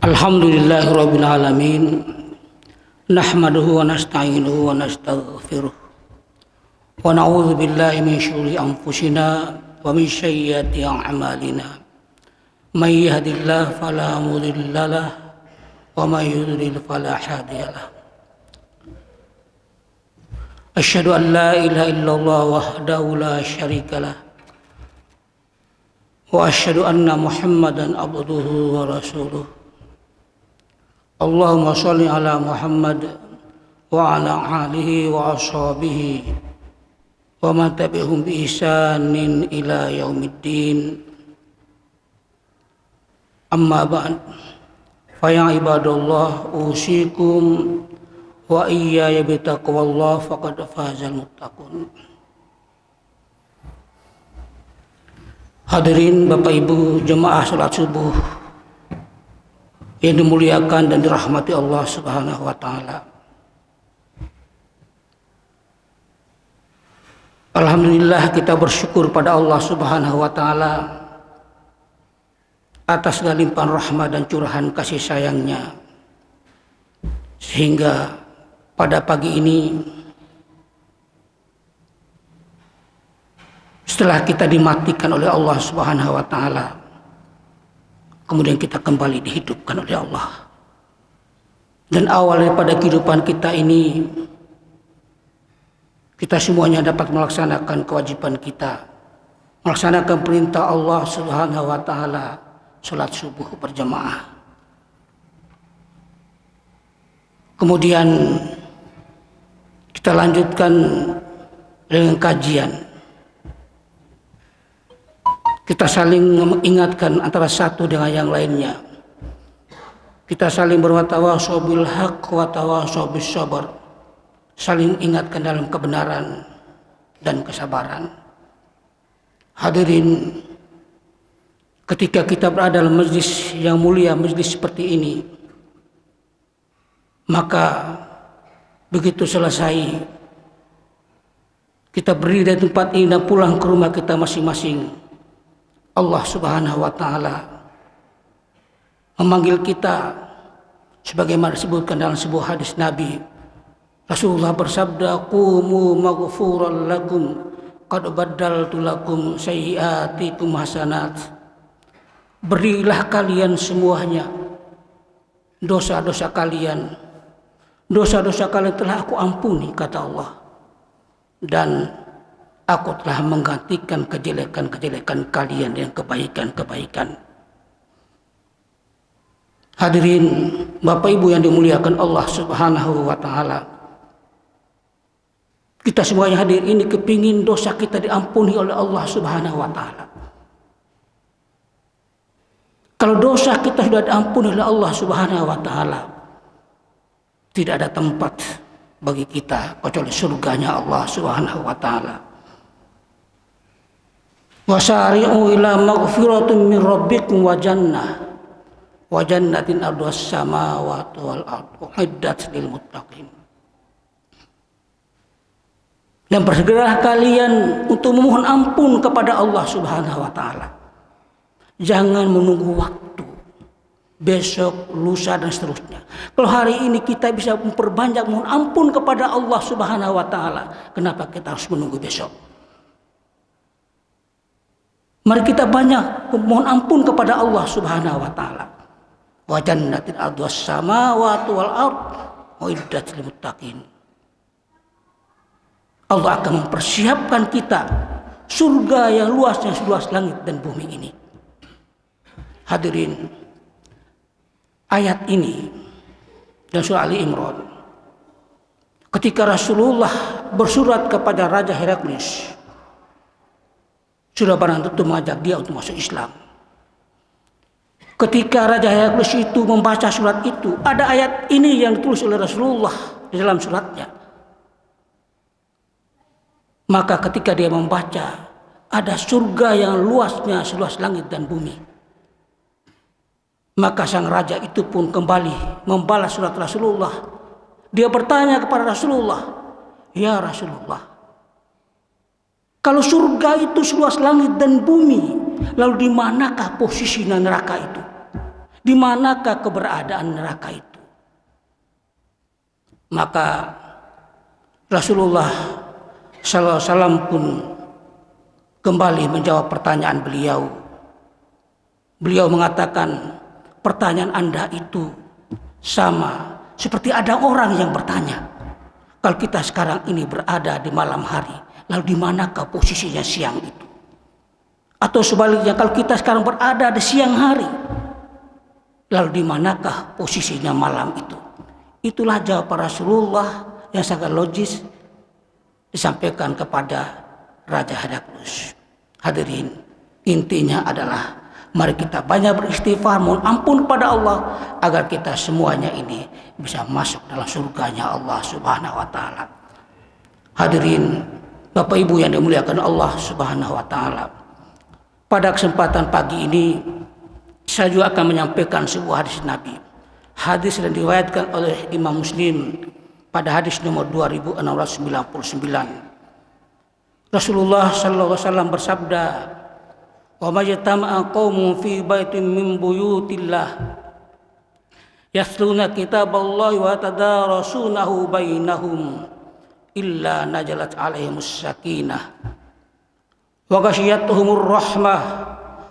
Alhamdulillahirabbil alamin. Nahmaduhu wa nasta'inuhu wa nastaghfiruh. Wa na'udzu billahi min syururi anfusina wa min sayyiati a'malina. May yahdihillahu fala mudilla lahu wa may yudlil fala hadiya lahu. Asyhadu an la ilaha illallah wahdahu la syarika lah. Wa asyhadu anna Muhammadan abduhu wa rasuluh. Allahumma sholli ala Muhammad wa ala alihi wa ashabihi wa man tabi'ahum bi ihsanin ila yaumiddin. Amma ba'd. Fa ya ibadallah usikum wa iyaya bi taqwallah faqad fazal muttaqun. Hadirin Bapak Ibu jemaah salat subuh yang dimuliakan dan dirahmati Allah Subhanahu wa taala. Alhamdulillah kita bersyukur pada Allah Subhanahu wa taala atas segala limpahan rahmat dan curahan kasih sayangnya, sehingga pada pagi ini setelah kita dimatikan oleh Allah Subhanahu wa taala, kemudian kita kembali dihidupkan oleh Allah. Dan awal daripada kehidupan kita ini, kita semuanya dapat melaksanakan kewajiban kita, melaksanakan perintah Allah Subhanahu wa taala, salat subuh berjamaah. Kemudian kita lanjutkan dengan kajian. Kita saling mengingatkan antara satu dengan yang lainnya. Kita saling berwatawasau bil haq wa tawasau bis sabr. Saling ingatkan dalam kebenaran dan kesabaran. Hadirin, ketika kita berada dalam majlis yang mulia, majlis seperti ini, maka begitu selesai kita berdiri dari tempat ini dan pulang ke rumah kita masing-masing, Allah Subhanahu wa taala memanggil kita sebagaimana disebutkan dalam sebuah hadis Nabi. Rasulullah bersabda, "Qumu maghfuran lakum qad baddaltu lakum sayyi'atikum hasanat." Berilah kalian semuanya, dosa-dosa kalian telah aku ampuni, kata Allah, dan aku telah menggantikan kejelekan-kejelekan kalian dengan kebaikan-kebaikan. Hadirin Bapak Ibu yang dimuliakan Allah Subhanahu wa taala, kita semuanya hadir ini kepingin dosa kita diampuni oleh Allah Subhanahu wa taala. Kalau dosa kita sudah diampuni oleh Allah Subhanahu wa taala, tidak ada tempat bagi kita kecuali surganya Allah Subhanahu wa taala. Wasari'u ila maghfiratin min rabbikum wa jannatin arduhas samawati wal ardu uiddat lil muttaqin. Dan bersegeralah kalian untuk memohon ampun kepada Allah Subhanahu wa taala. Jangan menunggu waktu besok, lusa dan seterusnya. Kalau hari ini kita bisa memperbanyak mohon ampun kepada Allah Subhanahu wa taala, kenapa kita harus menunggu besok? Mari kita banyak mohon ampun kepada Allah Subhanahu wa taala. Wa jannatin arduhas samawati wal ard uiddat lil muttaqin. Allah akan mempersiapkan kita surga yang luasnya seluas langit dan bumi ini. Hadirin, ayat ini dan surah Ali Imran, ketika Rasulullah bersurat kepada Raja Heraklius, sudah barang tentu mengajak dia untuk masuk Islam. Ketika Raja Heraklius itu membaca surat itu, ada ayat ini yang ditulis oleh Rasulullah di dalam suratnya. Maka ketika dia membaca, ada surga yang luasnya seluas langit dan bumi. Maka sang raja itu pun kembali membalas surat Rasulullah. Dia bertanya kepada Rasulullah, "Ya Rasulullah, kalau surga itu seluas langit dan bumi, lalu di manakah posisi neraka itu? Di manakah keberadaan neraka itu? Maka Rasulullah SAW pun kembali menjawab pertanyaan beliau. Beliau mengatakan, pertanyaan Anda itu sama seperti ada orang yang bertanya, kalau kita sekarang ini berada di malam hari, lalu di manakah posisinya siang itu? Atau sebaliknya, kalau kita sekarang berada di siang hari, lalu di manakah posisinya malam itu? Itulah jawaban Rasulullah yang sangat logis disampaikan kepada Raja Heraklius. Hadirin, intinya adalah mari kita banyak beristighfar, mohon ampun kepada Allah agar kita semuanya ini bisa masuk dalam surganya Allah Subhanahu wa taala. Hadirin, Bapak Ibu yang dimuliakan Allah Subhanahu wa taala. Pada kesempatan pagi ini saya juga akan menyampaikan sebuah hadis Nabi. Hadis yang diriwayatkan oleh Imam Muslim pada hadis nomor 2699. Rasulullah sallallahu alaihi wasallam bersabda, "Wa majtama'a qaumun fi baitin min buyutillah yasluna kitaballahi wa tadarasunahu bainahum illa najalat alaihimus sakinah wa ghasyiyatuhumur rahmah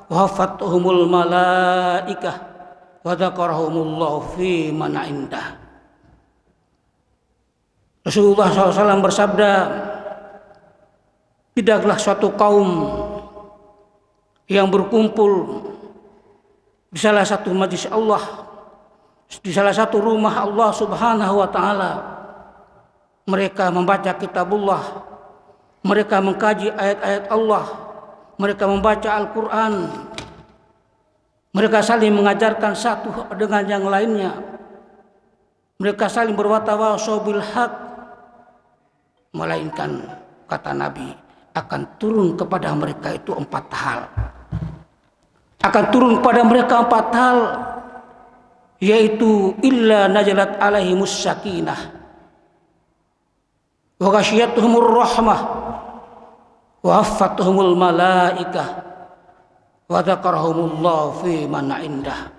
wa hafathumul malaikah wa dzakarahumullahu fi man indah." Rasulullah SAW bersabda, tidaklah suatu kaum yang berkumpul di salah satu majlis Allah, di salah satu rumah Allah Subhanahu wa taala. Mereka membaca kitabullah, mereka mengkaji ayat-ayat Allah, mereka membaca Al-Quran, mereka saling mengajarkan satu dengan yang lainnya, mereka saling berwatawasau bil haq, melainkan kata Nabi akan turun kepada mereka itu 4 hal. Akan turun kepada mereka 4 hal, yaitu illa najalat alaihimus sakinah wa ghasyiyatuhumur rahmah wa hafathumul malaikah wa dzakarahumullahu fi man indah.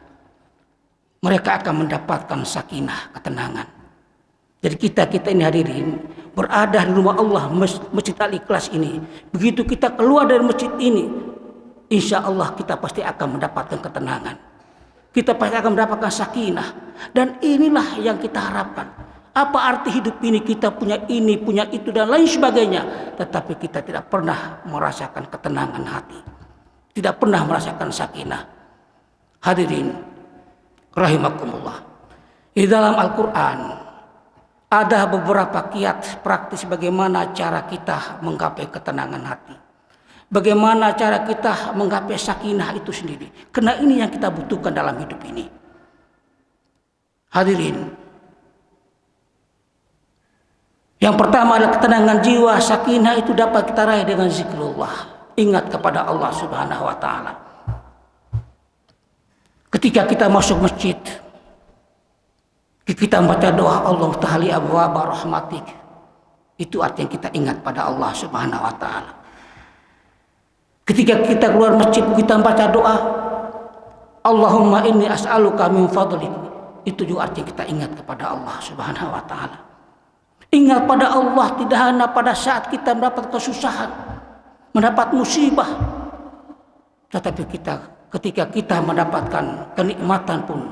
Mereka akan mendapatkan sakinah, ketenangan. Jadi kita ini hadirin berada di rumah Allah, Masjid Al-Ikhlas ini. Begitu kita keluar dari masjid ini, insya Allah kita pasti akan mendapatkan ketenangan. Kita pasti akan mendapatkan sakinah. Dan inilah yang kita harapkan. Apa arti hidup ini? Kita punya ini, punya itu, dan lain sebagainya. Tetapi kita tidak pernah merasakan ketenangan hati. Tidak pernah merasakan sakinah. Hadirin rahimakumullah. Di dalam Al-Quran ada beberapa kiat praktis bagaimana cara kita menggapai ketenangan hati. Bagaimana cara kita menggapai sakinah itu sendiri. Karena ini yang kita butuhkan dalam hidup ini. Hadirin, yang pertama adalah ketenangan jiwa. Sakinah itu dapat kita raih dengan zikrullah. Ingat kepada Allah Subhanahu wa taala. Ketika kita masuk masjid, kita membaca doa Allah Ta'ala abwaaba rahmatik. Itu artinya kita ingat pada Allah Subhanahu wa taala. Ketika kita keluar masjid, kita membaca doa Allahumma inni as'aluka min fadlik. Itu juga artinya kita ingat kepada Allah Subhanahu wa taala. Ingat pada Allah tidak hanya pada saat kita mendapat kesusahan, mendapat musibah, tetapi ketika kita mendapatkan kenikmatan pun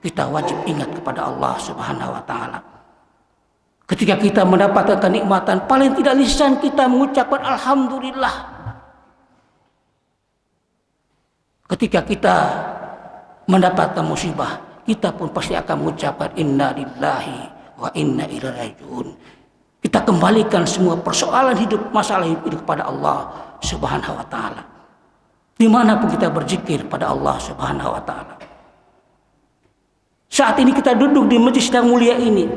kita wajib ingat kepada Allah Subhanahu wa taala. Ketika kita mendapatkan kenikmatan, paling tidak lisan kita mengucapkan alhamdulillah. Ketika kita mendapatkan musibah, kita pun pasti akan mengucapkan inna lillahi wa inna ilaihi raji'un. Kita kembalikan semua persoalan hidup, masalah hidup kepada Allah Subhanahu wa taala. Dimanapun kita berzikir pada Allah Subhanahu wa taala. Saat ini kita duduk di majlis yang mulia ini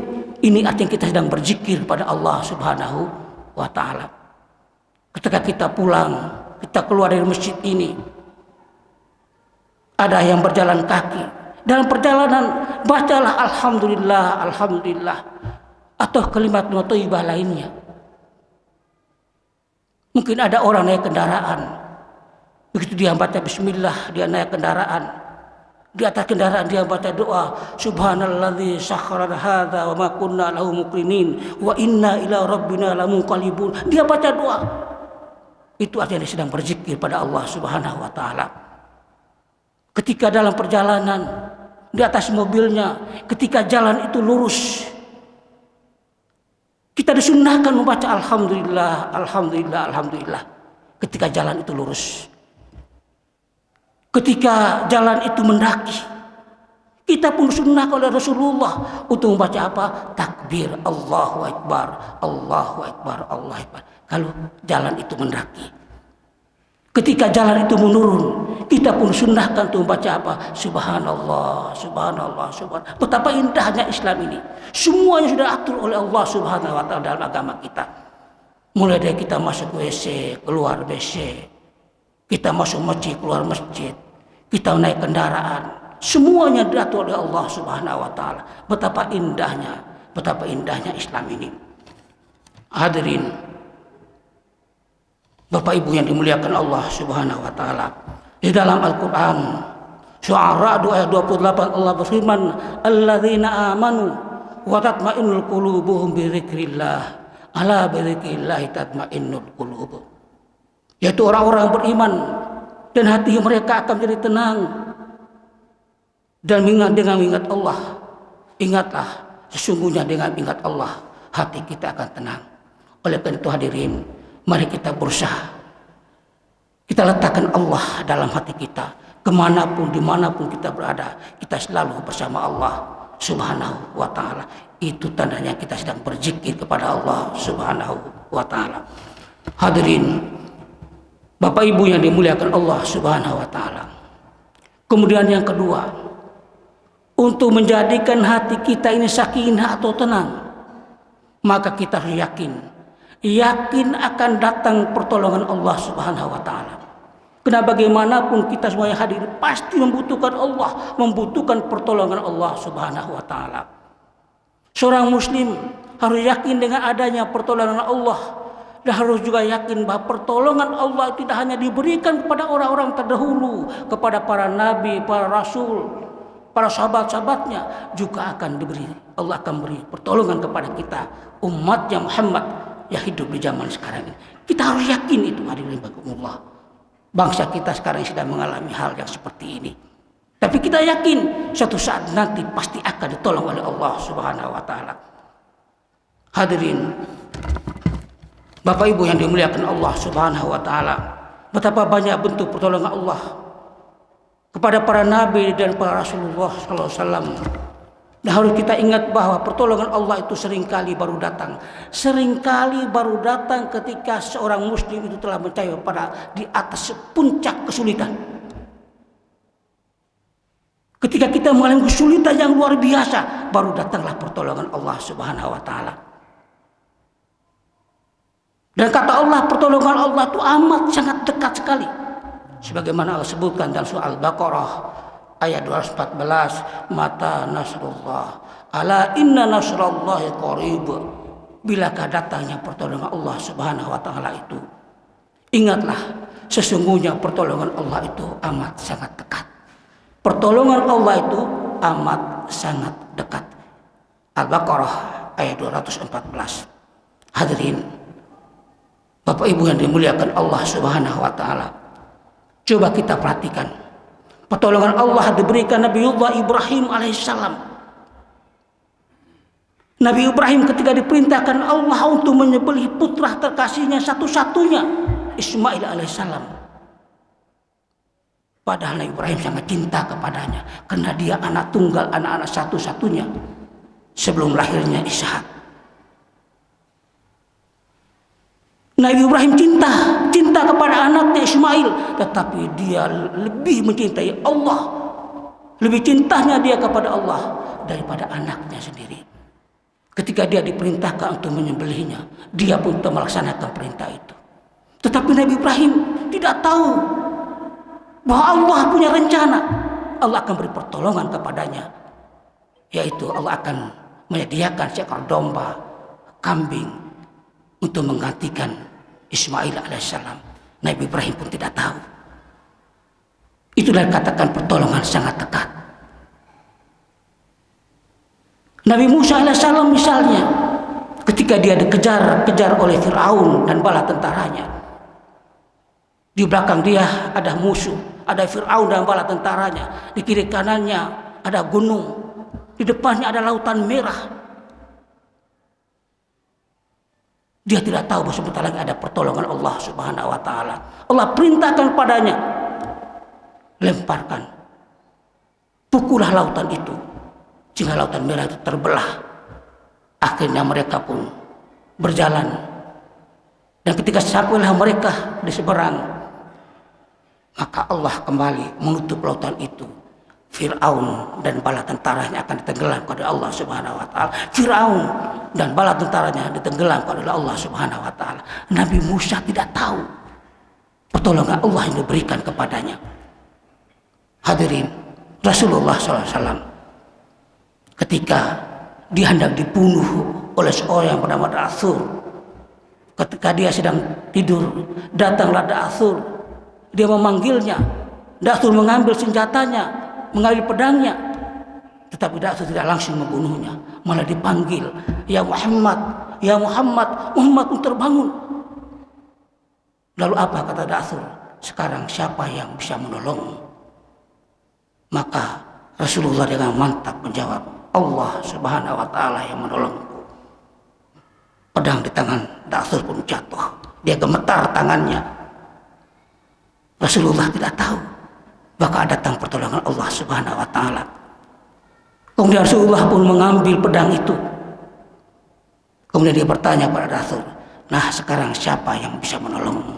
artinya kita sedang berzikir pada Allah Subhanahu wa taala. Ketika kita pulang, kita keluar dari masjid ini, ada yang berjalan kaki. Dalam perjalanan bacalah alhamdulillah, alhamdulillah, atau kalimat thayyibah lainnya. Mungkin ada orang naik kendaraan, begitu dia baca bismillah, dia naik kendaraan, Di atas kendaraan dia baca doa, subhanalladzi sakhkhara hadza wa ma kunna lahu muqrinin wa inna ila rabbina lamunqalibun. Dia baca doa. Itu artinya dia sedang berzikir pada Allah Subhanahu wa taala. Ketika dalam perjalanan di atas mobilnya, ketika jalan itu lurus, kita disunnahkan membaca alhamdulillah, alhamdulillah, alhamdulillah. Ketika jalan itu lurus. Ketika jalan itu mendaki, kita pun sunnah oleh Rasulullah untuk membaca apa? Takbir, Allahu Akbar, Allahu Akbar, Allahu Akbar. Kalau jalan itu mendaki. Ketika jalan itu menurun, kita pun sunnahkan untuk membaca apa? Subhanallah, Subhanallah, Subhanallah. Betapa indahnya Islam ini. Semuanya sudah atur oleh Allah Subhanahu wa taala dalam agama kita. Mulai dari kita masuk WC, keluar WC. Kita masuk masjid, keluar masjid. Kita naik kendaraan. Semuanya diatur oleh Allah Subhanahu wa taala. Betapa indahnya Islam ini. Hadirin, Bapak Ibu yang dimuliakan Allah Subhanahu wa taala. Di dalam Al-Qur'an Syu'ara ayat 28 Allah berfirman, "Alladzina amanu wa tatma'innul qulubuhum bi dzikrillah. Ala bi dzikrillah tatma'innul qulub." Yaitu orang-orang beriman dan hati mereka akan menjadi tenang dan dengan mengingat Allah. Ingatlah, sesungguhnya dengan ingat Allah hati kita akan tenang. Oleh karena itu hadirin, mari kita berusaha. Kita letakkan Allah dalam hati kita. Kemanapun, dimanapun kita berada, kita selalu bersama Allah Subhanahu wa ta'ala. Itu tandanya kita sedang berzikir kepada Allah Subhanahu wa ta'ala. Hadirin, Bapak Ibu yang dimuliakan Allah Subhanahu wa ta'ala. Kemudian yang kedua, untuk menjadikan hati kita ini sakinah atau tenang, maka kita harus yakin akan datang pertolongan Allah Subhanahu wa taala. Karena bagaimanapun kita semua yang hadir pasti membutuhkan Allah, membutuhkan pertolongan Allah Subhanahu wa taala. Seorang muslim harus yakin dengan adanya pertolongan Allah, dan harus juga yakin bahwa pertolongan Allah tidak hanya diberikan kepada orang-orang terdahulu, kepada para nabi, para rasul, para sahabat-sahabatnya, juga akan diberi, Allah akan beri pertolongan kepada kita, umatnya Muhammad yang hidup di zaman sekarang ini. Kita harus yakin itu, hadirin rahimakumullah. Bangsa kita sekarang sedang mengalami hal yang seperti ini. Tapi kita yakin suatu saat nanti pasti akan ditolong oleh Allah Subhanahu wa taala. Hadirin, Bapak Ibu yang dimuliakan Allah Subhanahu wa taala, betapa banyak bentuk pertolongan Allah kepada para nabi dan para Rasulullah sallallahu alaihi wasallam. Dan harus kita ingat bahwa pertolongan Allah itu seringkali baru datang. Seringkali baru datang ketika seorang muslim itu telah mencapai pada di atas puncak kesulitan. Ketika kita mengalami kesulitan yang luar biasa, baru datanglah pertolongan Allah Subhanahu wa taala. Dan kata Allah, pertolongan Allah itu amat sangat dekat sekali. Sebagaimana Allah sebutkan dalam surah Al-Baqarah ayat 214, mata nasrullah, ala inna nasrallahi qarib. Bilakah datangnya pertolongan Allah Subhanahu wa taala itu, ingatlah sesungguhnya pertolongan Allah itu amat sangat dekat. Pertolongan Allah itu amat sangat dekat. Al-Baqarah ayat 214. Hadirin, Bapak Ibu yang dimuliakan Allah Subhanahu wa taala, coba kita perhatikan. Pertolongan Allah diberikan Nabiullah Ibrahim alaihissalam. Nabi Ibrahim ketika diperintahkan Allah untuk menyembelih putra terkasihnya satu-satunya, Ismail alaihissalam. Padahal Nabi Ibrahim sangat cinta kepadanya, karena dia anak tunggal, anak-anak satu-satunya sebelum lahirnya Ishak. Nabi Ibrahim cinta kepada anaknya Ismail, tetapi dia lebih mencintai Allah, lebih cintanya dia kepada Allah daripada anaknya sendiri. Ketika dia diperintahkan untuk menyembelihnya, dia pun telah melaksanakan perintah itu. Tetapi Nabi Ibrahim tidak tahu bahwa Allah punya rencana. Allah akan beri pertolongan kepadanya, yaitu Allah akan menyediakan seekor domba, kambing, untuk menggantikan Ismail alaihissalam. Nabi Ibrahim pun tidak tahu. Itulah katakan pertolongan sangat dekat. Nabi Musa alaihissalam misalnya, ketika dia dikejar oleh Fir'aun dan bala tentaranya, di belakang dia ada musuh, ada Fir'aun dan bala tentaranya, di kiri kanannya ada gunung, di depannya ada lautan merah. Dia tidak tahu bahwa sebentar lagi ada pertolongan Allah Subhanahu wa taala. Allah perintahkan padanya, lemparkan, pukullah lautan itu, sehingga lautan merah itu terbelah. Akhirnya mereka pun berjalan, dan ketika sampailah mereka di seberang, maka Allah kembali menutup lautan itu. Fir'aun dan bala tentaranya akan ditenggelamkan oleh Allah Subhanahu wa taala. Fir'aun dan bala tentaranya ditenggelamkan oleh Allah Subhanahu wa taala. Nabi Musa tidak tahu pertolongan Allah yang diberikan kepadanya. Hadirin, Rasulullah SAW ketika dia hendak dibunuh oleh seorang yang bernama Da'thur, ketika dia sedang tidur, datanglah Da'thur. Dia memanggilnya. Da'thur mengambil senjatanya, mengambil pedangnya, tetapi Da'thur tidak langsung membunuhnya, malah dipanggil, ya Muhammad, ya Muhammad. Muhammad pun terbangun. Lalu apa kata Da'thur? Sekarang siapa yang bisa menolongmu? Maka Rasulullah dengan mantap menjawab, Allah Subhanahu wa taala yang menolongku. Pedang di tangan Da'thur pun jatuh, dia gemetar tangannya. Rasulullah tidak tahu bakal datang pertolongan Allah Subhanahu wa taala. Kemudian Rasulullah pun mengambil pedang itu. Kemudian dia bertanya pada Da'thur, nah sekarang siapa yang bisa menolongmu?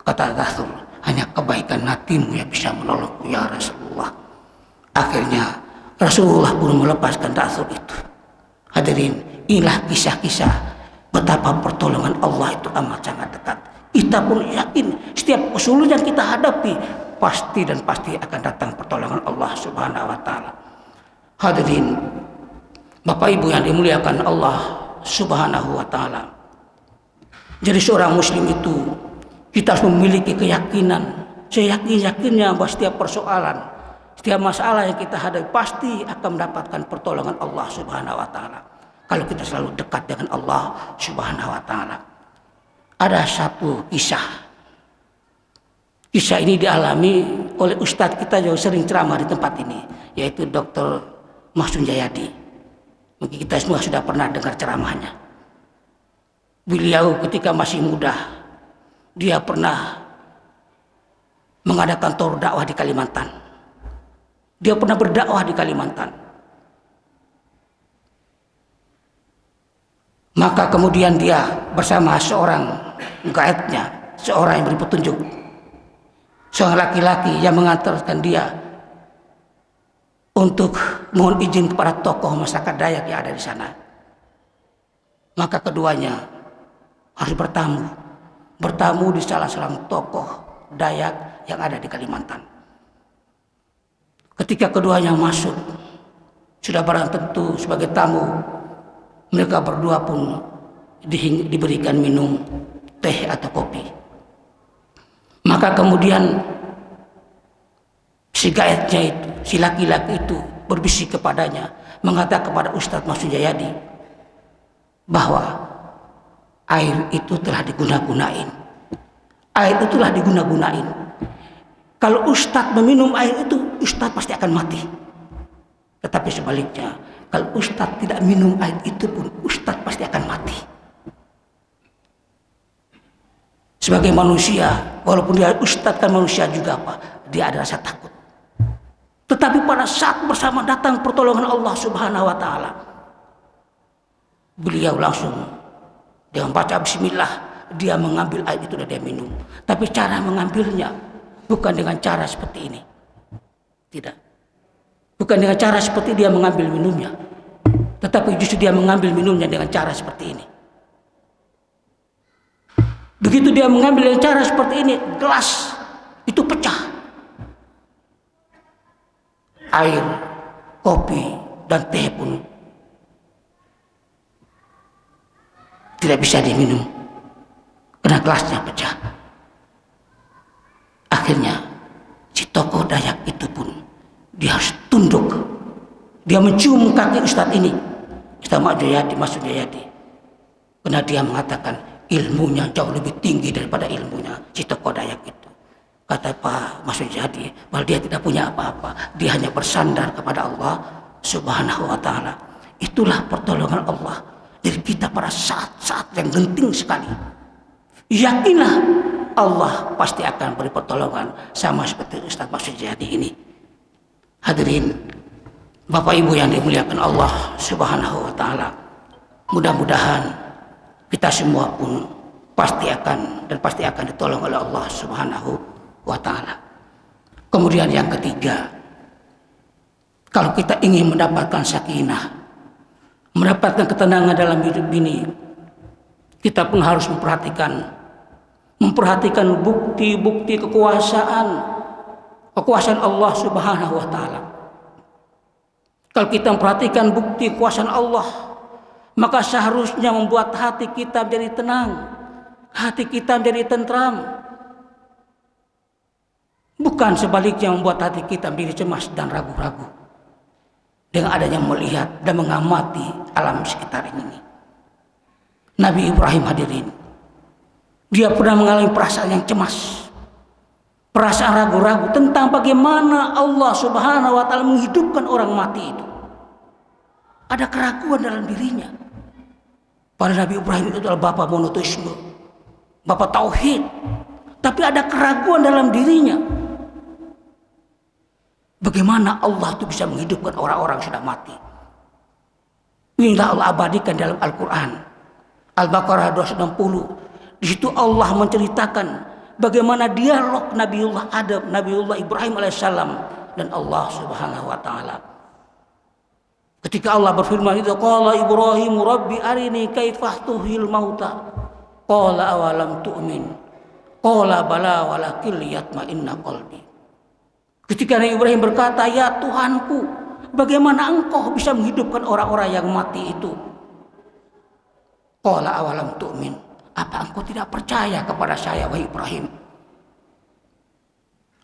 Kata Da'thur, hanya kebaikan hatimu yang bisa menolongku ya Rasulullah. Akhirnya Rasulullah pun melepaskan Da'thur itu. Hadirin, inilah kisah-kisah betapa pertolongan Allah itu amat sangat dekat. Kita pun yakin setiap kesulitan yang kita hadapi pasti dan pasti akan datang pertolongan Allah Subhanahu wa taala. Hadirin, Bapak Ibu yang dimuliakan Allah Subhanahu wa taala. Jadi seorang muslim itu kita harus memiliki keyakinan, seyakin-yakinnya bahwa setiap persoalan, setiap masalah yang kita hadapi pasti akan mendapatkan pertolongan Allah Subhanahu wa taala. Kalau kita selalu dekat dengan Allah Subhanahu wa taala. Ada satu kisah. Kisah ini dialami oleh ustadz kita yang sering ceramah di tempat ini, yaitu Dr. Mahsun Jayadi. Mungkin kita semua sudah pernah dengar ceramahnya. Beliau ketika masih muda, dia pernah mengadakan tour dakwah di Kalimantan. Dia pernah berdakwah di Kalimantan. Maka kemudian dia bersama seorang guide-nya, seorang yang beri petunjuk, seorang laki-laki yang mengantarkan dia untuk mohon izin kepada tokoh masyarakat Dayak yang ada di sana. Maka keduanya harus bertamu di salah seorang tokoh Dayak yang ada di Kalimantan. Ketika keduanya masuk, sudah barang tentu sebagai tamu, mereka berdua pun diberikan minum teh atau kopi. Maka kemudian si guide-nya itu, si laki-laki itu berbisik kepadanya, mengatakan kepada Ustadz Mahsun Jayadi bahwa air itu telah diguna-gunain. Air itu telah diguna-gunain. Kalau Ustadz meminum air itu, Ustadz pasti akan mati. Tetapi sebaliknya, kalau Ustadz tidak minum air itu pun, Ustadz pasti akan mati. Sebagai manusia, walaupun dia Ustadz kan manusia juga Pak, dia ada rasa takut. Tetapi pada saat bersama datang pertolongan Allah Subhanahu wa taala, beliau langsung dia membaca bismillah, dia mengambil air itu dan dia minum. Tapi cara mengambilnya bukan dengan cara seperti ini. Tidak. Bukan dengan cara seperti dia mengambil minumnya, tetapi justru dia mengambil minumnya dengan cara seperti ini. Begitu dia mengambil dengan cara seperti ini, gelas itu pecah. Air, kopi, dan teh pun tidak bisa diminum karena gelasnya pecah. Akhirnya si tokoh Dayak itu pun dia harus tunduk. Dia mencium kaki Ustadz ini. Ustaz Mas Jayadi. Karena dia mengatakan ilmunya jauh lebih tinggi daripada ilmunya si tokoh Dayak itu. Kata Pak Mas Jayadi, bahwa dia tidak punya apa-apa, dia hanya bersandar kepada Allah Subhanahu wa Ta'ala. Itulah pertolongan Allah dari kita pada saat-saat yang genting sekali. Yakinlah Allah pasti akan beri pertolongan, sama seperti Ustaz Mas Jayadi ini. Hadirin Bapak Ibu yang dimuliakan Allah Subhanahu wa Ta'ala, mudah-mudahan kita semua pun pasti akan ditolong oleh Allah Subhanahu wa Ta'ala. Kemudian yang ketiga, kalau kita ingin mendapatkan sakinah, mendapatkan ketenangan dalam hidup ini, kita pun harus memperhatikan bukti-bukti kekuasaan Allah Subhanahu wa Ta'ala. Kalau kita memperhatikan bukti kekuasaan Allah, maka seharusnya membuat hati kita menjadi tenang, hati kita menjadi tentram. Bukan sebaliknya membuat hati kita menjadi cemas dan ragu-ragu dengan adanya melihat dan mengamati alam sekitar ini. Nabi Ibrahim, hadirin, dia pernah mengalami perasaan yang cemas, perasaan ragu-ragu tentang bagaimana Allah Subhanahu wa Ta'ala menghidupkan orang mati itu. Ada keraguan dalam dirinya. Pada Nabi Ibrahim itu adalah bapak monoteisme, bapak tauhid, tapi ada keraguan dalam dirinya. Bagaimana Allah itu bisa menghidupkan orang-orang yang sudah mati? Inilah Allah abadikan dalam Al-Quran. Al-Baqarah 260. Di situ Allah menceritakan bagaimana dialog Nabiullah Adam, Nabiullah Ibrahim alaihissalam dan Allah Subhanahu wa Ta'ala. Ketika Allah berfirman itu, qala Ibrahim rabbi arini kaifah tuhil mauta. Qala awalam tu'min. Qala bala walakin liyatma'inna qalbi. Ketika Nabi Ibrahim berkata, ya Tuhanku, bagaimana engkau bisa menghidupkan orang-orang yang mati itu? Qala awalam tu'min. Apa engkau tidak percaya kepada saya, wahai Ibrahim?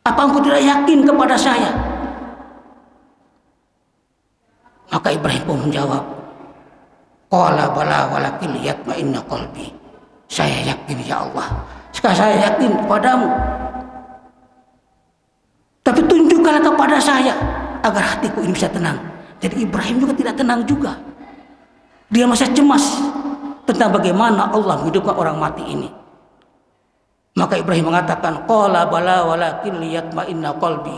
Apa engkau tidak yakin kepada saya? Maka Ibrahim pun menjawab, qala bala walakin liyatma'inna qalbi. Saya yakin ya Allah, sekarang saya yakin kepadamu, tapi tunjukkanlah kepada saya agar hatiku ini bisa tenang. Jadi Ibrahim juga tidak tenang juga. Dia masih cemas tentang bagaimana Allah menghidupkan orang mati ini. Maka Ibrahim mengatakan, qala bala walakin liyatma'inna qalbi.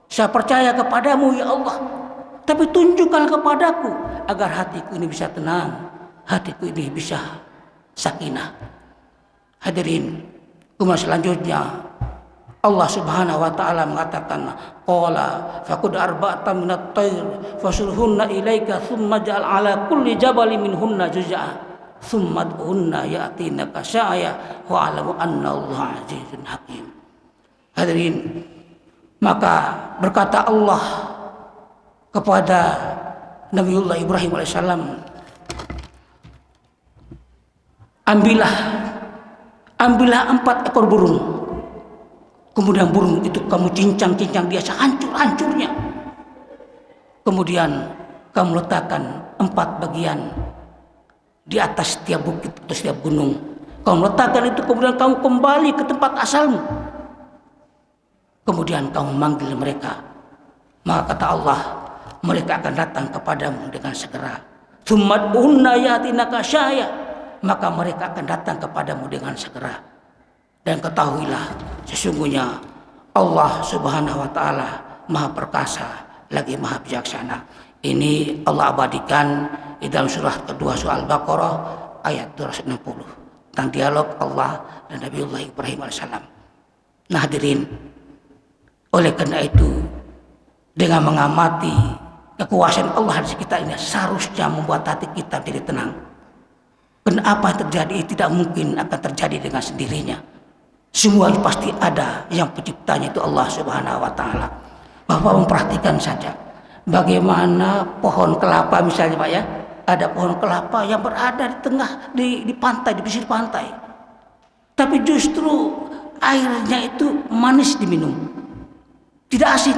Saya percaya kepadamu ya Allah, tapi tunjukkan kepadaku agar hatiku ini bisa tenang, hatiku ini bisa sakinah. Hadirin, kemudian selanjutnya Allah Subhanahu wa Ta'ala mengatakan, qala faqad arba'ta minat tayr fasurhunna ilaika thumma ja'al ala kulli jabalin minhunna juz'a thumma ad'unna ya'tinaka sa'ya wa 'alamu anna Allah 'azizun hakim. Hadirin, maka berkata Allah kepada Nabiullah Ibrahim alaihissalam, ambillah 4 ekor burung, kemudian burung itu kamu cincang-cincang dia sehancur-hancurnya, kemudian kamu letakkan 4 bagian di atas setiap bukit atau setiap gunung, kamu letakkan itu, kemudian kamu kembali ke tempat asalmu, kemudian kamu manggil mereka, maka kata Allah, mereka akan datang kepadamu dengan segera. Tsummad'unna ya'tinaka syaya, maka mereka akan datang kepadamu dengan segera. Dan ketahuilah, sesungguhnya Allah Subhanahu wa Ta'ala Maha Perkasa lagi Maha Bijaksana. Ini Allah abadikan di dalam surah kedua surah Al-Baqarah ayat 260 tentang dialog Allah dan Nabiullah Ibrahim alaihissalam. Nah hadirin, oleh karena itu, dengan mengamati kekuasaan Allah di sekitar ini seharusnya membuat hati kita jadi tenang. Kenapa yang terjadi tidak mungkin akan terjadi dengan sendirinya. Semua pasti ada yang penciptanya itu Allah Subhanahu wa Ta'ala. Bapak memperhatikan saja bagaimana pohon kelapa misalnya Pak ya, ada pohon kelapa yang berada di tengah di pantai, di pesisir pantai, tapi justru airnya itu manis diminum, tidak asin.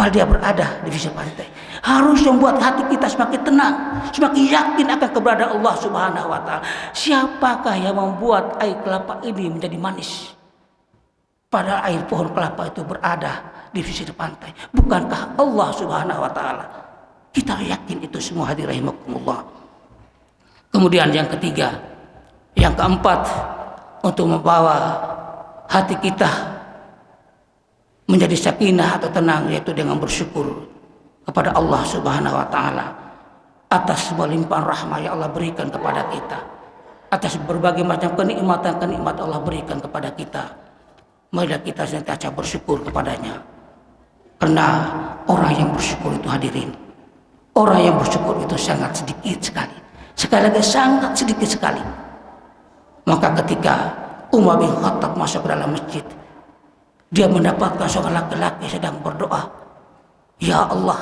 padahal dia berada di sisi pantai. Harus membuat hati kita semakin tenang, semakin yakin akan keberadaan Allah Subhanahu wa taala. Siapakah yang membuat air kelapa ini menjadi manis? Padahal air pohon kelapa itu berada di sisi pantai. Bukankah Allah Subhanahu wa taala? Kita yakin itu semua, hadirin rahimakumullah. Kemudian yang ketiga, yang keempat, untuk membawa hati kita menjadi sakinah atau tenang, yaitu dengan bersyukur kepada Allah Subhanahu wa taala atas semua limpahan rahmat yang Allah berikan kepada kita, atas berbagai macam kenikmatan Allah berikan kepada kita. Marilah kita senantiasa bersyukur kepadanya. Karena orang yang bersyukur itu, hadirin, orang yang bersyukur itu sangat sedikit sekali. Sekali lagi sangat sedikit sekali. Maka ketika Umar bin Khattab masuk ke dalam masjid, dia mendapatkan seorang laki-laki sedang berdoa, Ya Allah,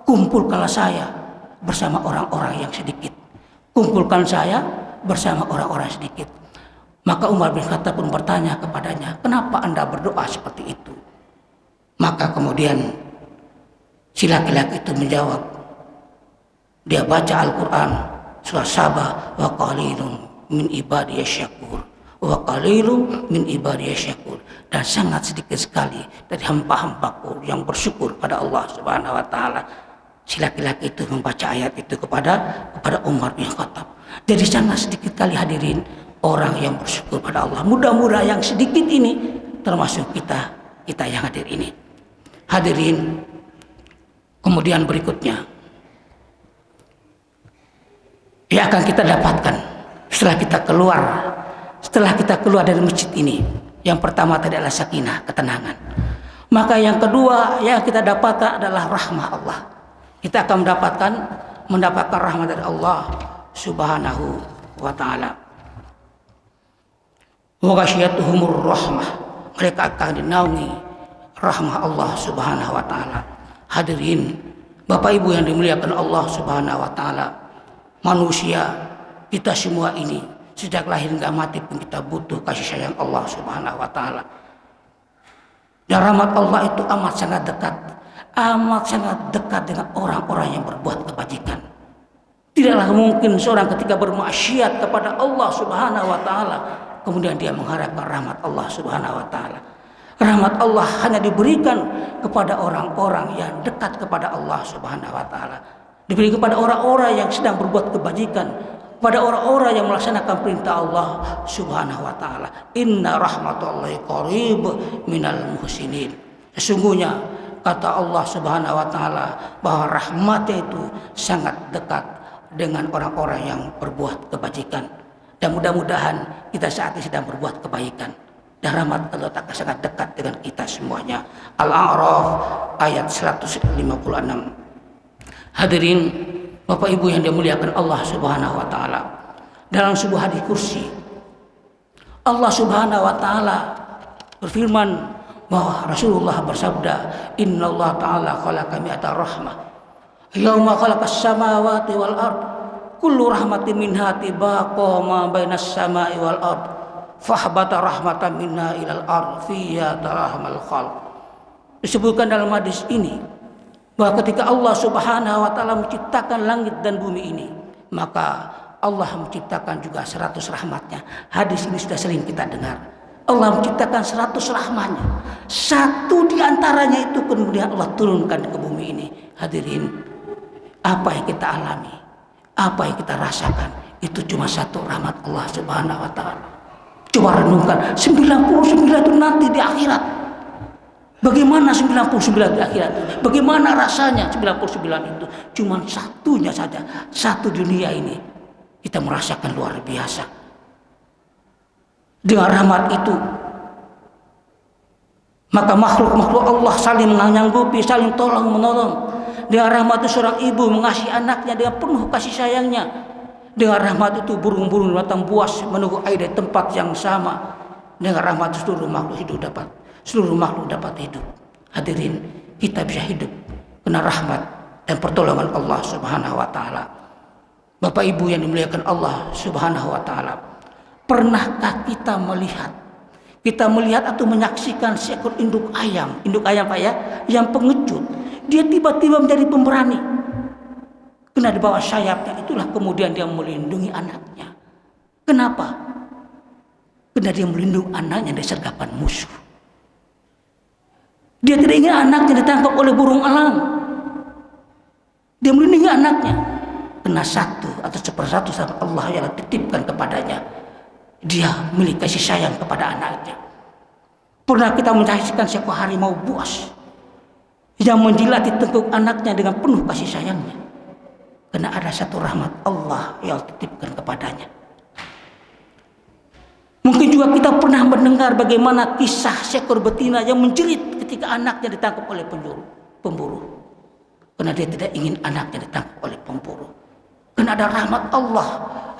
kumpulkanlah saya bersama orang-orang yang sedikit. Kumpulkan saya bersama orang-orang sedikit. Maka Umar bin Khattab pun bertanya kepadanya, kenapa Anda berdoa seperti itu? Maka kemudian si laki-laki itu menjawab, dia baca Al-Quran, surah Sabah, wa qalilun min ibadiyasy syakur, wa qalilun min ibadiyasy syakur, dan sangat sedikit sekali dari hamba-hambaku yang bersyukur pada Allah Subhanahu wa taala. Si laki-laki itu membaca ayat itu kepada Umar bin Khattab. Jadi sangat sedikit kali, hadirin, orang yang bersyukur pada Allah. Mudah-mudahan yang sedikit ini termasuk kita yang hadir ini. Hadirin, kemudian berikutnya yang akan kita dapatkan setelah kita keluar dari masjid ini. Yang pertama tadi adalah sakinah, ketenangan. Maka yang kedua yang kita dapatkan adalah rahmah Allah. Kita akan mendapatkan rahmat dari Allah Subhanahu wa taala. Wa ghasyiyatuhumur rahmah, mereka akan dinaungi rahmah Allah Subhanahu wa taala. Hadirin, Bapak Ibu yang dimuliakan Allah Subhanahu wa taala, manusia kita semua ini sejak lahir hingga mati pun kita butuh kasih sayang Allah Subhanahu wa taala. Dan rahmat Allah itu amat sangat dekat dengan orang-orang yang berbuat kebajikan. Tidaklah mungkin seorang ketika bermaksiat kepada Allah Subhanahu wa taala kemudian dia mengharapkan rahmat Allah Subhanahu wa taala. Rahmat Allah hanya diberikan kepada orang-orang yang dekat kepada Allah Subhanahu wa taala. Diberikan kepada orang-orang yang sedang berbuat kebajikan, pada orang-orang yang melaksanakan perintah Allah Subhanahu wa taala. Inna rahmatullahi qarib minal muhsinin. Sesungguhnya kata Allah Subhanahu wa taala bahwa rahmatnya itu sangat dekat dengan orang-orang yang berbuat kebajikan. Dan mudah-mudahan kita saat ini sedang berbuat kebaikan. Dan rahmat Allah Ta'ala sangat dekat dengan kita semuanya. Al-A'raf ayat 156. Hadirin, Bapak Ibu yang dimuliakan Allah Subhanahu wa taala, dalam sebuah hadis kursi Allah Subhanahu wa taala berfirman bahwa Rasulullah bersabda, "Innallaha ta'ala khalaqa mi'ata rahmah. Yauma khalaqas samawati wal ard, kullu rahmatin minha tibaqa ma bainas samai wal ard. Fahbata rahmatan minna ilal ard fiya tarahmal khalq." Disebutkan dalam hadis ini bahwa ketika Allah Subhanahu wa taala menciptakan langit dan bumi ini, maka Allah menciptakan juga 100 rahmatnya. Hadis ini sudah sering kita dengar. Allah menciptakan 100 rahmatnya. Satu di antaranya itu kemudian Allah turunkan ke bumi ini. Hadirin, apa yang kita alami, apa yang kita rasakan, itu cuma satu rahmat Allah Subhanahu wa taala. Coba renungkan, 99 itu nanti di akhirat. Bagaimana 99 di akhirat? Bagaimana rasanya 99 itu? Cuma satunya saja, satu dunia ini kita merasakan luar biasa. Dengan rahmat itu, maka makhluk-makhluk Allah saling menyanggupi, saling tolong menolong. Dengan rahmat itu seorang ibu mengasihi anaknya dengan penuh kasih sayangnya. Dengan rahmat itu burung-burung datang buas menunggu air di tempat yang sama. Dengan rahmat itu seluruh makhluk dapat hidup. Hadirin, kita bisa hidup karena rahmat dan pertolongan Allah Subhanahu wa taala. Bapak Ibu yang dimuliakan Allah Subhanahu wa taala, pernahkah kita melihat Kita melihat atau menyaksikan seekor induk ayam Pak ya, yang pengecut. Dia tiba-tiba menjadi pemberani. Kena di bawah sayapnya, itulah kemudian dia melindungi anaknya. Kenapa? Karena dia melindungi anaknya dari sergapan musuh. Dia tidak ingin anaknya ditangkap oleh burung elang. Dia melindungi anaknya. Kena satu atau sepersatu sama Allah yang titipkan kepadanya. Dia memiliki kasih sayang kepada anaknya. Pernah kita menyaksikan seekor harimau buas yang menjilati tengkuk anaknya dengan penuh kasih sayangnya. Karena ada satu rahmat Allah yang titipkan kepadanya. Mungkin juga kita pernah mendengar bagaimana kisah seekor betina yang menjerit ketika anaknya ditangkap oleh pemburu. Karena dia tidak ingin anaknya ditangkap oleh pemburu. Karena ada rahmat Allah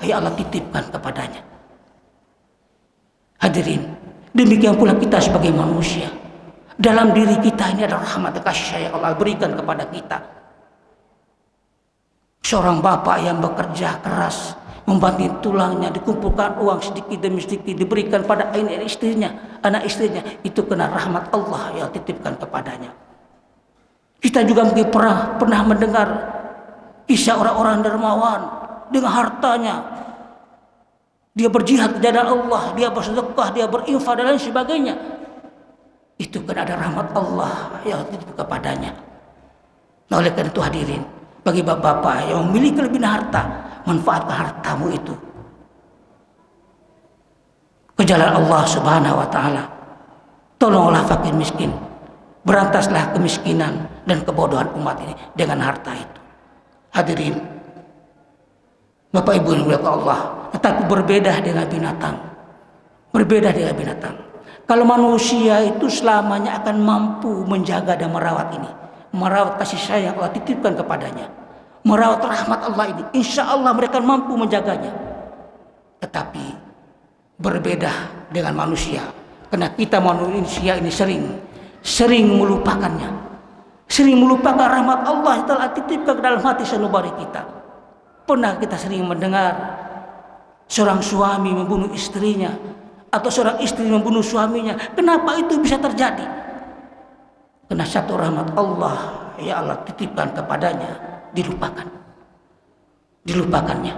yang Allah titipkan kepadanya. Hadirin, demikian pula kita sebagai manusia. Dalam diri kita ini ada rahmat dan kasih sayang Allah berikan kepada kita. Seorang bapak yang bekerja keras, membanting tulangnya, dikumpulkan uang sedikit demi sedikit, diberikan pada anak istrinya, itu kena rahmat Allah yang titipkan kepadanya. Kita juga mungkin pernah mendengar kisah orang-orang dermawan dengan hartanya. Dia berjihad di jalan Allah, dia bersedekah, dia berinfak dan lain sebagainya. Itu kan ada rahmat Allah yang titip kepadanya. Nah, oleh karena itu hadirin, bagi bapak-bapak yang memiliki kelebihan harta, manfaatkan hartamu itu ke jalan Allah Subhanahu wa taala. Tolonglah fakir miskin, berantaslah kemiskinan dan kebodohan umat ini dengan harta itu. Hadirin, Bapak Ibu yang dimuliakan Allah, tetapi berbeda dengan binatang. Berbeda dengan binatang. Kalau manusia itu selamanya akan mampu menjaga dan merawat ini, merawat kasih sayang Allah titipkan kepadanya, merawat rahmat Allah ini, insya Allah mereka mampu menjaganya. Tetapi berbeda dengan manusia, karena kita manusia ini sering melupakannya, sering melupakan rahmat Allah yang telah titipkan ke dalam hati sanubari kita. Pernah kita sering mendengar seorang suami membunuh istrinya, atau seorang istri membunuh suaminya. Kenapa itu bisa terjadi? Karena satu rahmat Allah ya Allah titipkan kepadanya dilupakannya.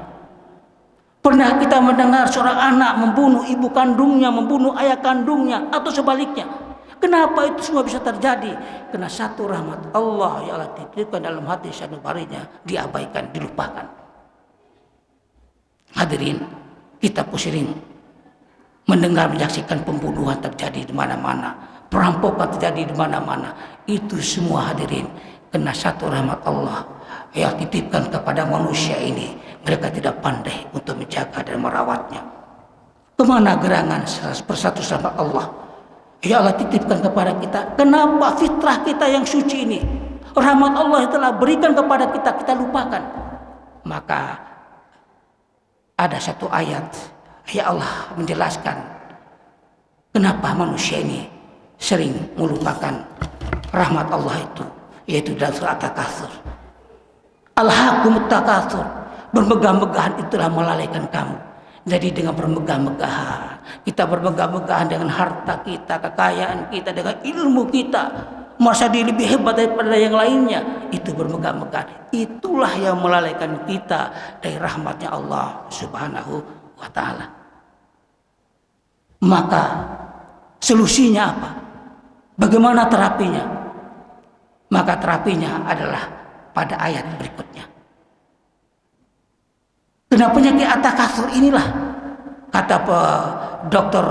Pernah kita mendengar seorang anak membunuh ibu kandungnya, membunuh ayah kandungnya, atau sebaliknya. Kenapa itu semua bisa terjadi? Karena satu rahmat Allah ya Allah titipkan dalam hati sanubarinya diabaikan, dilupakan. Hadirin, kita pun sering mendengar menyaksikan pembunuhan terjadi di mana-mana, perampokan terjadi di mana-mana. Itu semua hadirin kena satu rahmat Allah yang titipkan kepada manusia ini. Mereka tidak pandai untuk menjaga dan merawatnya. Kemana gerangan persatu sama Allah ya Allah titipkan kepada kita? Kenapa fitrah kita yang suci ini, rahmat Allah yang telah berikan kepada kita, kita lupakan? Maka ada satu ayat ya Allah menjelaskan kenapa manusia ini sering melupakan rahmat Allah itu, yaitu dalam surat At-Takatsur. Alhaakumut takatsur, bermegah-megahan itulah melalaikan kamu. Jadi dengan bermegah-megahan, kita bermegah-megahan dengan harta kita, kekayaan kita, dengan ilmu kita, merasa diri lebih hebat daripada yang lainnya, itu bermegah-megahan. Itulah yang melalaikan kita dari rahmatnya Allah Subhanahu wa ta'ala. Maka solusinya apa? Bagaimana terapinya? Maka terapinya adalah pada ayat berikutnya. Karena penyakit At-Takatsur inilah, kata Dr.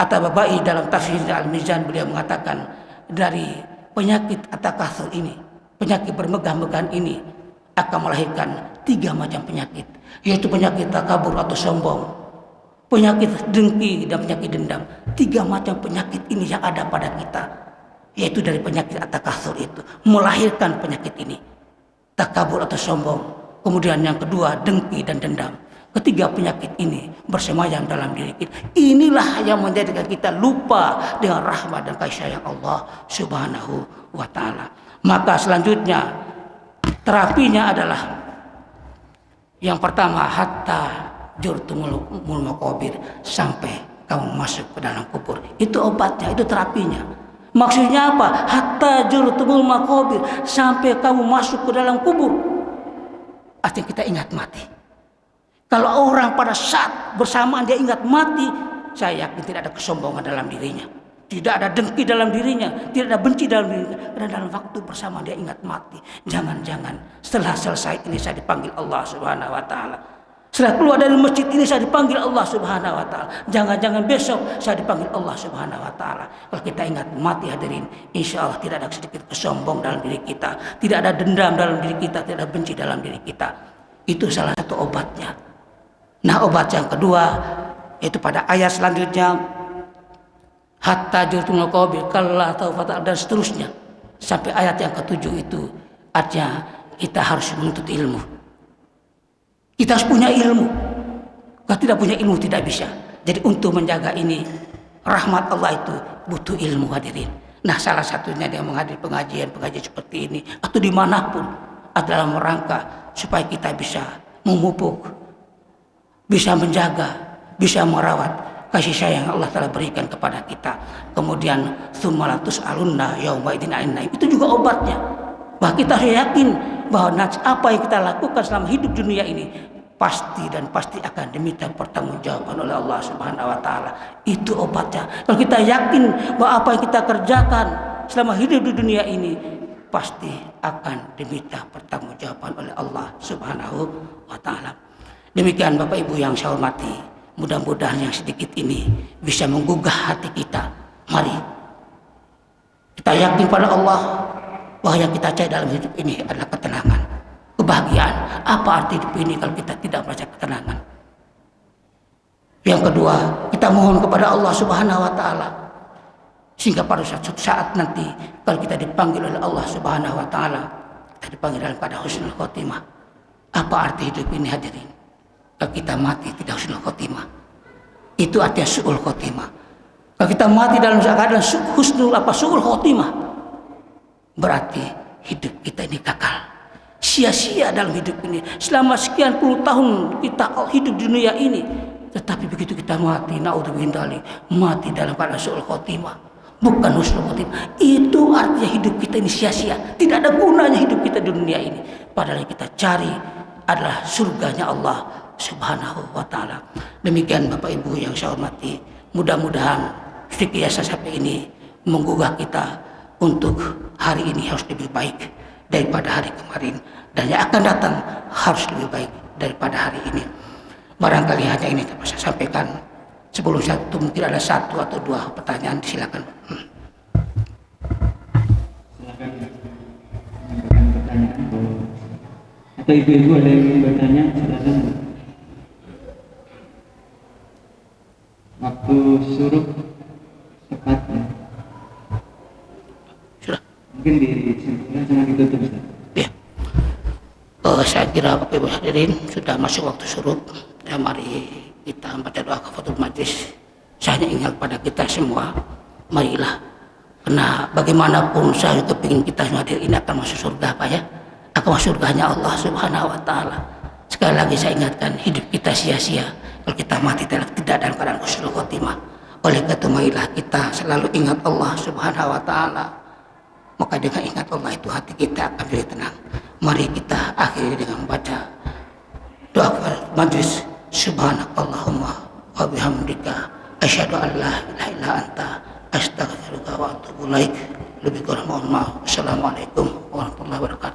At-Tabatabai dalam tafsir Al-Mizan, beliau mengatakan dari penyakit At-Takatsur ini, penyakit bermegah-megahan ini akan melahirkan 3 macam penyakit, yaitu penyakit takabur atau sombong, penyakit dengki, dan penyakit dendam. 3 macam penyakit ini yang ada pada kita, yaitu dari penyakit At-Takatsur itu melahirkan penyakit ini, takabur atau sombong. Kemudian yang kedua dengki dan dendam. Ketiga penyakit ini bersemayam dalam diri kita. Inilah yang menjadikan kita lupa dengan rahmat dan kasih sayang Allah Subhanahu wa ta'ala. Maka selanjutnya terapinya adalah yang pertama, hatta jurtumul maqabir, sampai kamu masuk ke dalam kubur. Itu obatnya, itu terapinya. Maksudnya apa? Hatta jurtumul maqabir, sampai kamu masuk ke dalam kubur. Artinya kita ingat mati. Kalau orang pada saat bersamaan dia ingat mati, saya yakin tidak ada kesombongan dalam dirinya, tidak ada dengki dalam dirinya, tidak ada benci dalam dirinya. Karena dalam waktu bersama dia ingat mati. Jangan-jangan setelah selesai ini saya dipanggil Allah Subhanahu wa taala. Setelah keluar dari masjid ini saya dipanggil Allah Subhanahu wa taala. Jangan-jangan besok saya dipanggil Allah Subhanahu wa taala. Kalau kita ingat mati hadirin, insya Allah tidak ada sedikit kesombong dalam diri kita, tidak ada dendam dalam diri kita, tidak ada benci dalam diri kita. Itu salah satu obatnya. Nah, obat yang kedua yaitu pada ayat selanjutnya, hatta jurtumul maqabir kalla taufatal, dan seterusnya sampai ayat yang ketujuh. Itu artinya kita harus menuntut ilmu. Kita harus punya ilmu. Kalau tidak punya ilmu tidak bisa. Jadi untuk menjaga ini, rahmat Allah itu butuh ilmu hadirin. Nah, salah satunya dengan menghadiri pengajian seperti ini atau dimanapun adalah merangka supaya kita bisa memupuk, bisa menjaga, bisa merawat kasih sayang Allah telah berikan kepada kita. Kemudian tsumalatus alunna yauma idzin anin naim, itu juga obatnya. Bahwa kita yakin bahwa apa yang kita lakukan selama hidup dunia ini pasti dan pasti akan diminta pertanggungjawaban oleh Allah Subhanahu wa taala. Itu obatnya. Kalau kita yakin bahwa apa yang kita kerjakan selama hidup di dunia ini pasti akan diminta pertanggungjawaban oleh Allah Subhanahu wa taala. Demikian Bapak Ibu yang saya hormati, mudah-mudahan yang sedikit ini bisa menggugah hati kita. Mari kita yakin pada Allah bahwa yang kita cari dalam hidup ini adalah ketenangan, kebahagiaan. Apa arti hidup ini kalau kita tidak merasa ketenangan? Yang kedua, kita mohon kepada Allah Subhanahu wa taala sehingga pada suatu saat nanti kalau kita dipanggil oleh Allah Subhanahu wa taala, kita dipanggil dalam keadaan husnul khotimah. Apa arti hidup ini hadirin? Kalau kita mati tidak husnul khotimah, itu artinya su'ul khotimah. Kalau kita mati dalam keadaan su'ul khotimah, berarti hidup kita ini gagal, sia-sia dalam hidup ini. Selama sekian puluh tahun kita hidup di dunia ini, tetapi begitu kita mati, naudzubillah, mati dalam keadaan su'ul khotimah, bukan husnul khotimah. Itu artinya hidup kita ini sia-sia, tidak ada gunanya hidup kita di dunia ini. Padahal yang kita cari adalah surganya Allah Subhanahu wa taala. Demikian Bapak Ibu yang saya hormati, mudah-mudahan sedikit yang saya sampaikan ini menggugah kita untuk hari ini harus lebih baik daripada hari kemarin, dan yang akan datang harus lebih baik daripada hari ini. Barangkali hanya ini yang saya sampaikan. Sebelum satu mungkin ada satu atau dua pertanyaan, silakan. Silakan pertanyaan atau ibu-ibu ada yang ingin bertanya, silakan. Waktu suruh tepatnya. Sudah. Mungkin disimpulkan, jangan ditutup. Ya. Saya kira Bapak Ibu hadirin sudah masuk waktu surut. Ya, mari kita membaca doa kafaratul majlis. Saya hanya ingat pada kita semua, marilah. Karena bagaimanapun saya juga ingin kita semua hadir ini akan masuk surga, Pak ya. Akan masuk surganya Allah Subhanahu wa taala. Sekali lagi saya ingatkan, hidup kita sia-sia kalau kita mati tidak dalam keadaan husnul khotimah. Oleh karena itu marilah kita selalu ingat Allah Subhanahu wa taala. Maka dengan ingat Allah itu hati kita akan menjadi tenang. Mari kita akhiri dengan membaca doa majlis. Subhanakallahumma wa bihamdika asyhadu an la ilaha illa anta astaghfiruka wa atubu ilaik. Lebih kurang mohon maaf. Assalamualaikum warahmatullahi wabarakatuh.